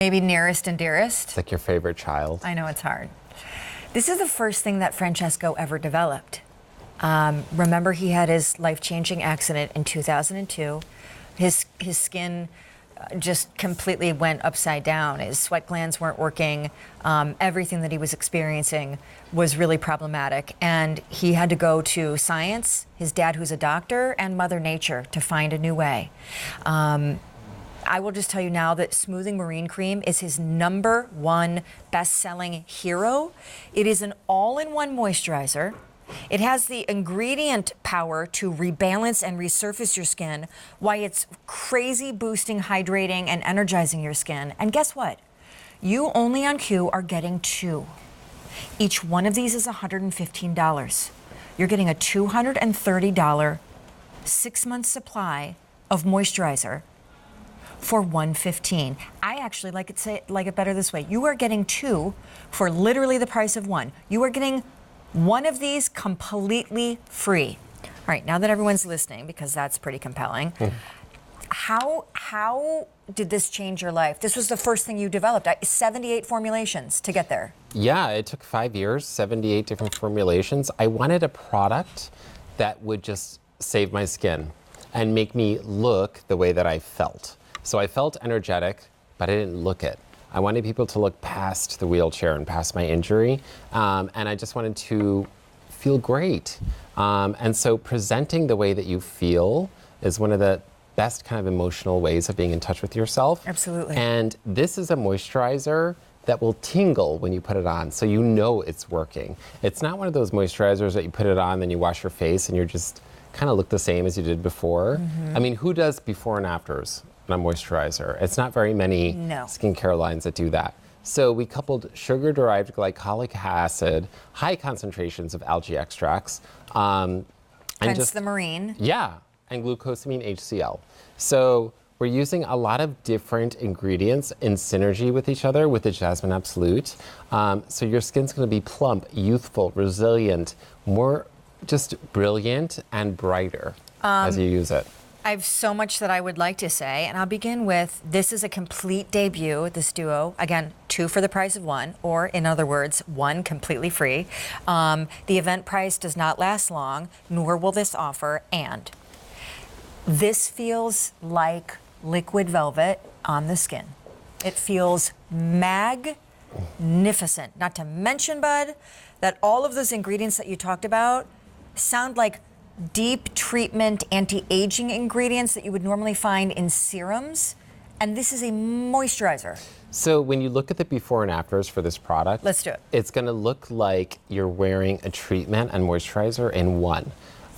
Maybe nearest and dearest. It's like your favorite child. I know it's hard. This is the first thing that Francesco ever developed. Remember, he had his life-changing accident in 2002. His skin just completely went upside down. His sweat glands weren't working. Everything that he was experiencing was really problematic. And he had to go to science, his dad who's a doctor, and Mother Nature to find a new way. I will just tell you now that Smoothing Marine Cream is his #1 best-selling hero. It is an all-in-one moisturizer. It has the ingredient power to rebalance and resurface your skin, while it's crazy boosting, hydrating, and energizing your skin. And guess what? You only on Q are getting 2. Each one of these is $115. You're getting a $230 6-month supply of moisturizer for $115. I actually like it better this way. You are getting 2 for literally the price of 1. You are getting one of these completely free. All right, now that everyone's listening, because that's pretty compelling, how did this change your life? This was the first thing you developed. 78 formulations to get there. Yeah, it took 5 years, 78 different formulations. I wanted a product that would just save my skin and make me look the way that I felt. So I felt energetic, but I didn't look it. I wanted people to look past the wheelchair and past my injury, and I just wanted to feel great. And so presenting the way that you feel is one of the best kind of emotional ways of being in touch with yourself. Absolutely. And this is a moisturizer that will tingle when you put it on, so you know it's working. It's not one of those moisturizers that you put it on, then you wash your face and you're just kind of look the same as you did before. I mean, who does before and afters on a moisturizer? It's not very many skincare lines that do that. So we coupled sugar-derived glycolic acid, high concentrations of algae extracts, and hence the marine. Yeah, and glucosamine HCl. So we're using a lot of different ingredients in synergy with each other with the Jasmine Absolute. So your skin's gonna be plump, youthful, resilient, more just brilliant and brighter as you use it. I have so much that I would like to say, and I'll begin with, this is a complete debut, this duo. Again, 2 for the price of 1, or in other words, 1 completely free. The event price does not last long, nor will this offer, and this feels like liquid velvet on the skin. It feels magnificent. Not to mention, Bud, that all of those ingredients that you talked about sound like deep treatment anti-aging ingredients that you would normally find in serums, and this is a moisturizer. So when you look at the before and afters for this product, let's do it. It's gonna look like you're wearing a treatment and moisturizer in one.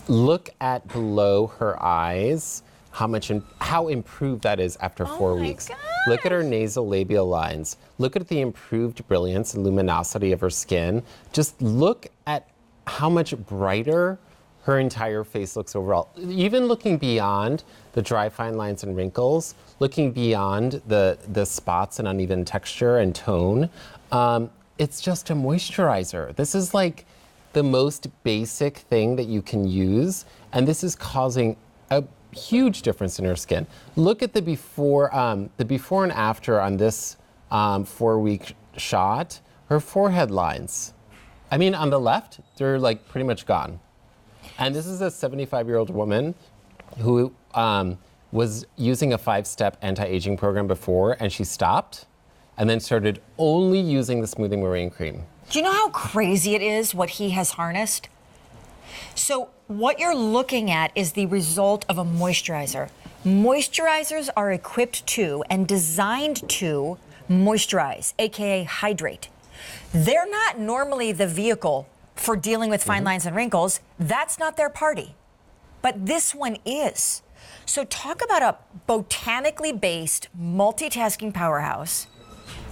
Look at below her eyes, how improved that is after 4 weeks. Gosh. Look at her nasal labial lines. Look at the improved brilliance and luminosity of her skin. Just look at how much brighter her entire face looks overall. Even looking beyond the dry, fine lines and wrinkles, looking beyond the spots and uneven texture and tone, it's just a moisturizer. This is like the most basic thing that you can use, and this is causing a huge difference in her skin. Look at the before and after on this 4-week shot. Her forehead lines, I mean, on the left, they're like pretty much gone. And this is a 75-year-old woman who was using a 5-step anti-aging program before, and she stopped and then started only using the Smoothing Marine Cream. Do you know how crazy it is what he has harnessed? So what you're looking at is the result of a moisturizer. Moisturizers are equipped to and designed to moisturize, AKA hydrate. They're not normally the vehicle for dealing with fine lines and wrinkles. That's not their party. But this one is. So talk about a botanically based multitasking powerhouse.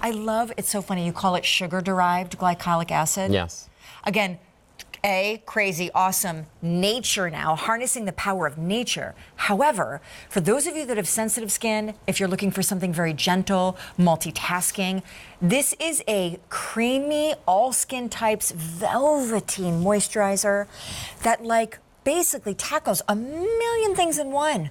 I love, it's so funny, you call it sugar-derived glycolic acid. Yes. Again, crazy, awesome nature now, harnessing the power of nature. However, for those of you that have sensitive skin, if you're looking for something very gentle, multitasking, this is a creamy, all skin types, velveteen moisturizer that like basically tackles a million things in one.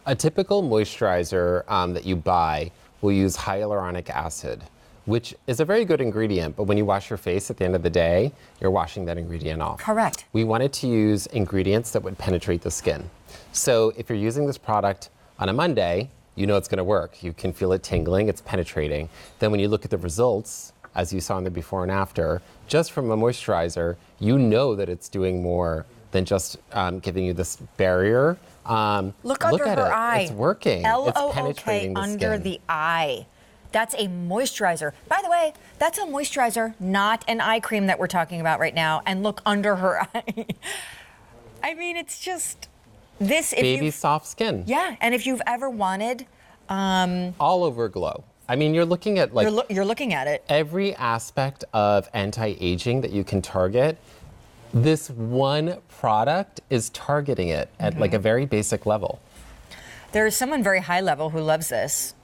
A typical moisturizer that you buy we'll use hyaluronic acid, which is a very good ingredient, but when you wash your face at the end of the day, you're washing that ingredient off. Correct. We wanted to use ingredients that would penetrate the skin. So if you're using this product on a Monday, you know it's gonna work. You can feel it tingling, it's penetrating. Then when you look at the results, as you saw in the before and after, just from a moisturizer, you know that it's doing more than just giving you this barrier. Look under at her it. eye. It's working. It's L-O-O-K penetrating the under skin. the eye. That's a moisturizer. By the way, that's a moisturizer, not an eye cream that we're talking about right now. And look under her eye. I mean, it's just this. Baby soft skin. Yeah, and if you've ever wanted, All over glow. I mean, you're looking at like you're looking at it. every aspect of anti-aging that you can target. This one product is targeting it at like a very basic level. There is someone very high level who loves this.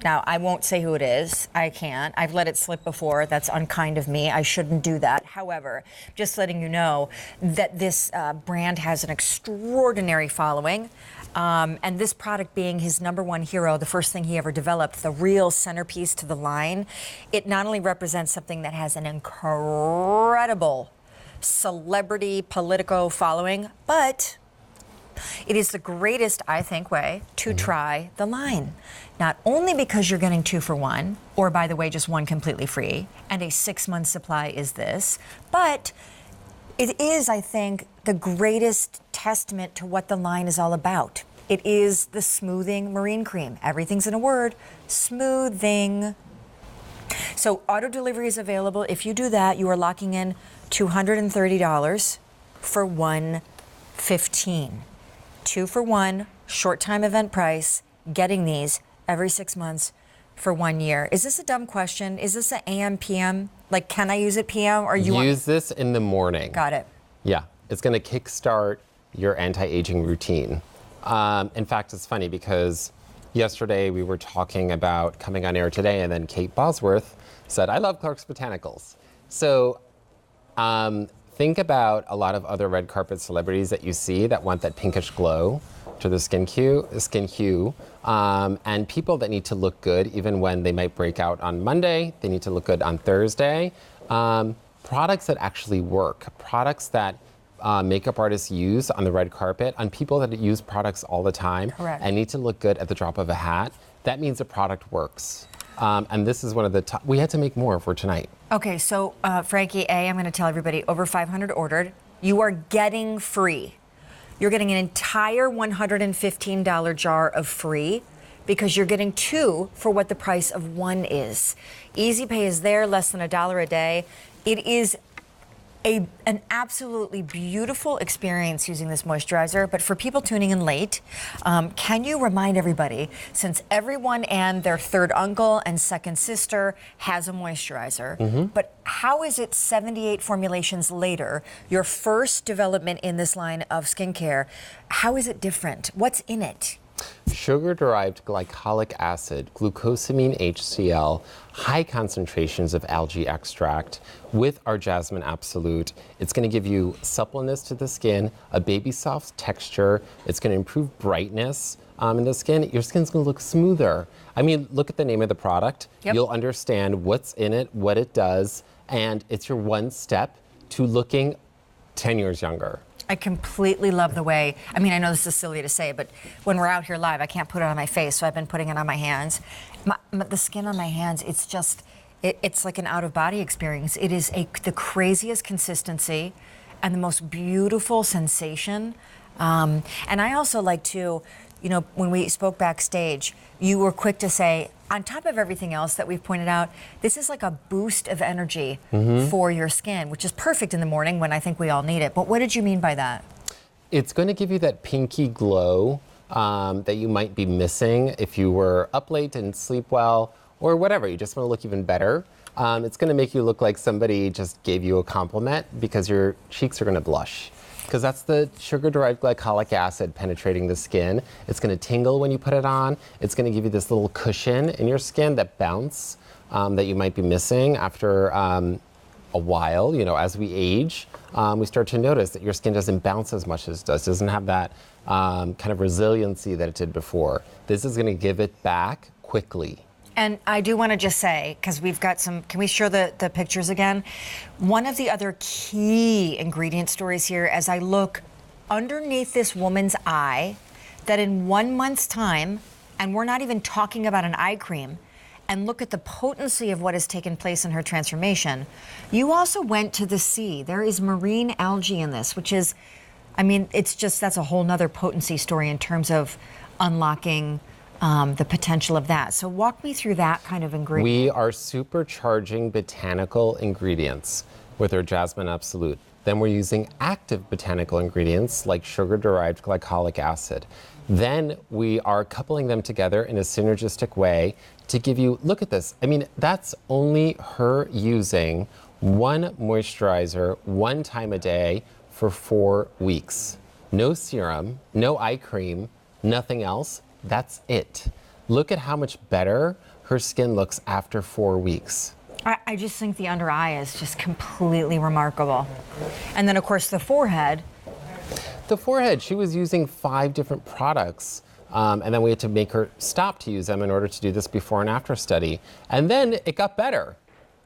Now, I won't say who it is. I can't. I've let it slip before. That's unkind of me. I shouldn't do that. However, just letting you know that this brand has an extraordinary following. And this product being his #1 hero, the first thing he ever developed, the real centerpiece to the line, it not only represents something that has an incredible celebrity Politico following, but it is the greatest, I think, way to try the line. Not only because you're getting 2 for 1, or by the way, just 1 completely free, and a 6-month supply is this, but it is, I think, the greatest testament to what the line is all about. It is the smoothing marine cream. Everything's in a word, smoothing. So auto delivery is available. If you do that, you are locking in $230 for $115. 2 for 1, short time event price, getting these every 6 months for 1 year. Is this a dumb question? Is this an AM, PM? Like, can I use it PM or you Use this in the morning. Got it. Yeah, it's going to kickstart your anti-aging routine. In fact, it's funny because yesterday we were talking about coming on air today, and then Kate Bosworth said, "I love Clark's Botanicals." So think about a lot of other red carpet celebrities that you see that want that pinkish glow to the skin hue, and people that need to look good even when they might break out on Monday, they need to look good on Thursday. Products that actually work, products that makeup artists use on the red carpet, on people that use products all the time. Correct. And need to look good at the drop of a hat, that means the product works. And this is one of the top, we had to make more for tonight. Okay, so Frankie, I'm going to tell everybody, over 500 ordered. You are getting free. You're getting an entire $115 jar of free because you're getting 2 for what the price of 1 is. Easy Pay is there, less than $1 a day. It is an absolutely beautiful experience using this moisturizer. But for people tuning in late, can you remind everybody, since everyone and their third uncle and second sister has a moisturizer, but how is it 78 formulations later, your first development in this line of skincare, how is it different? What's in it? Sugar-derived glycolic acid, glucosamine HCl, high concentrations of algae extract with our Jasmine Absolute. It's going to give you suppleness to the skin, a baby soft texture. It's going to improve brightness in the skin. Your skin's going to look smoother. I mean, look at the name of the product. Yep. You'll understand what's in it, what it does, and it's your one step to looking 10 years younger. I completely love the way, I mean, I know this is silly to say, but when we're out here live, I can't put it on my face, so I've been putting it on my hands. The skin on my hands, it's just, it's like an out-of-body experience. It is the craziest consistency and the most beautiful sensation. And I also like to, you know, when we spoke backstage, you were quick to say, on top of everything else that we've pointed out, this is like a boost of energy for your skin, which is perfect in the morning when I think we all need it. But what did you mean by that? It's going to give you that pinky glow that you might be missing if you were up late, didn't sleep well, or whatever. You just want to look even better. It's going to make you look like somebody just gave you a compliment because your cheeks are going to blush. Because that's the sugar-derived glycolic acid penetrating the skin. It's going to tingle when you put it on. It's going to give you this little cushion in your skin, that bounce that you might be missing after a while. You know, as we age, we start to notice that your skin doesn't bounce as much as it does. It doesn't have that kind of resiliency that it did before. This is going to give it back quickly. And I do want to just say, because we've got some, can we show the pictures again? One of the other key ingredient stories here, as I look underneath this woman's eye, that in 1 month's time, and we're not even talking about an eye cream, and look at the potency of what has taken place in her transformation. You also went to the sea. There is marine algae in this, which is, I mean, it's just, that's a whole nother potency story in terms of unlocking the potential of that. So walk me through that kind of ingredient. We are supercharging botanical ingredients with our Jasmine Absolute. Then we're using active botanical ingredients like sugar-derived glycolic acid. Then we are coupling them together in a synergistic way to give you, look at this. I mean, that's only her using one moisturizer 1 time a day for 4 weeks. No serum, no eye cream, nothing else. That's it. Look at how much better her skin looks after 4 weeks. I just think the under eye is just completely remarkable. And then, of course, the forehead. The forehead, she was using 5 different products. And then we had to make her stop to use them in order to do this before and after study. And then it got better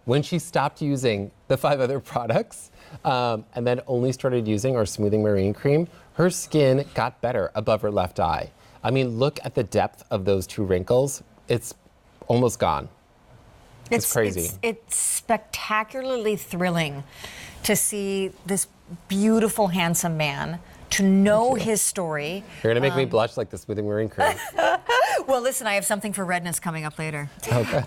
when she stopped using the 5 other products and then only started using our smoothing marine cream. Her skin got better above her left eye. I mean, look at the depth of those 2 wrinkles. It's almost gone. It's crazy. It's spectacularly thrilling to see this beautiful, handsome man, to know his story. You're gonna make me blush like the smoothing marine cream. Well, listen, I have something for redness coming up later. Okay.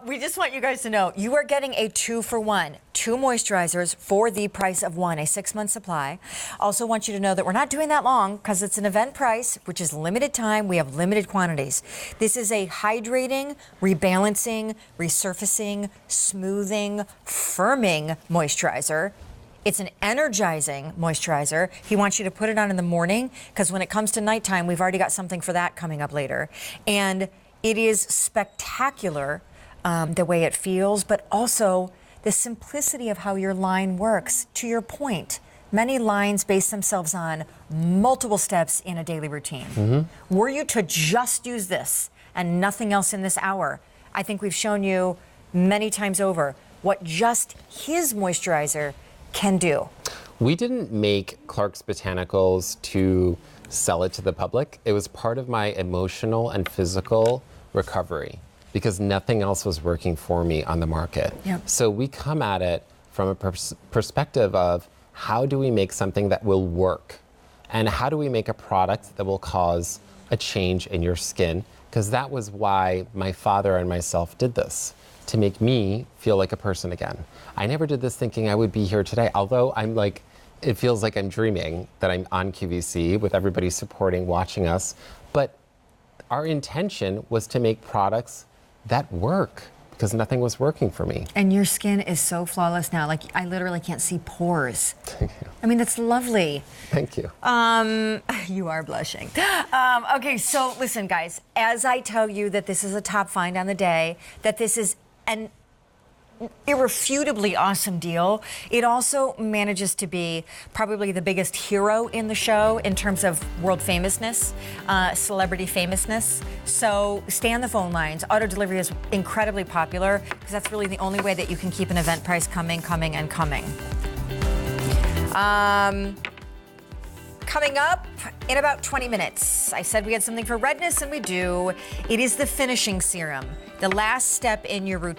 We just want you guys to know, you are getting a 2-for-1, 2 moisturizers for the price of 1, a 6-month supply. Also want you to know that we're not doing that long because it's an event price, which is limited time. We have limited quantities. This is a hydrating, rebalancing, resurfacing, smoothing, firming moisturizer. It's an energizing moisturizer. He wants you to put it on in the morning because when it comes to nighttime, we've already got something for that coming up later. And it is spectacular the way it feels, but also the simplicity of how your line works. To your point, many lines base themselves on multiple steps in a daily routine. Mm-hmm. Were you to just use this and nothing else in this hour, I think we've shown you many times over what just his moisturizer can do. We didn't make Clark's Botanicals to sell it to the public. It was part of my emotional and physical recovery because nothing else was working for me on the market. Yep. So we come at it from a perspective of how do we make something that will work? And how do we make a product that will cause a change in your skin? Because that was why my father and myself did this, to make me feel like a person again. I never did this thinking I would be here today, although I'm like, it feels like I'm dreaming that I'm on QVC with everybody supporting, watching us. But our intention was to make products that work because nothing was working for me. And your skin is so flawless now. Like, I literally can't see pores. Thank you. I mean, that's lovely. Thank you. You are blushing. Okay, so listen, guys, as I tell you that this is a top find on the day, that this is an irrefutably awesome deal, it also manages to be probably the biggest hero in the show in terms of world famousness, celebrity famousness. So stay on the phone lines. Auto delivery is incredibly popular because that's really the only way that you can keep an event price coming. Coming up in about 20 minutes. I said we had something for redness, and we do. It is the finishing serum, the last step in your routine.